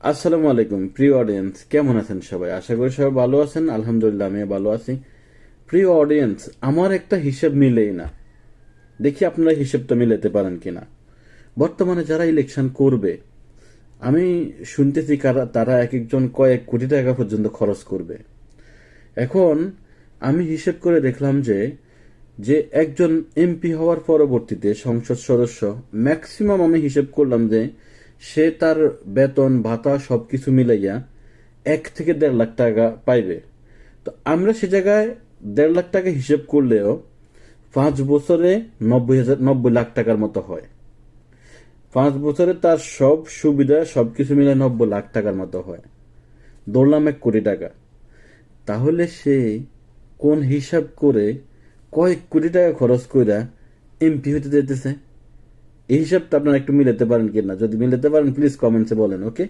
আসসালামু আলাইকুম প্রিয় অডিয়েন্স, কেমন আছেন সবাই? আশা করি সবাই ভালো আছেন। আলহামদুলিল্লাহ আমি ভালো আছি। প্রিয় অডিয়েন্স, আমার একটা হিসেব মিলেই না। দেখি আপনারা হিসেবটা মিলাতে পারেন কিনা। বর্তমানে যারা ইলেকশন করবে, আমি শুনতেছি তারা এক একজন কয়েক কোটি টাকা পর্যন্ত খরচ করবে। এখন আমি হিসেব করে দেখলাম যে যে একজন এমপি হওয়ার পরবর্তীতে সংসদ সদস্য, ম্যাক্সিমাম আমি হিসেব করলাম যে সে তার বেতন ভাতা সবকিছু মিলাইয়া 1 থেকে 1.5 লাখ টাকা পাইবে। তো আমরা সে জায়গায় 1.5 লাখ টাকা হিসেব করলেও 5 বছরে 90 লাখ টাকার মতো হয়। 5 বছরে তার সব সুবিধা সবকিছু মিলে 90 লাখ টাকার মতো হয়। ধরলাম 1 কোটি টাকা। তাহলে সে কোন হিসাব করে কয়েক কোটি টাকা খরচ কইরা এমপি হইতে যেতেছে? এই হিসাবটা আপনারা একটু মিলাতে পারেন কিনা? যদি মিলাতে পারেন প্লিজ কমেন্টসে বলেন, ওকে?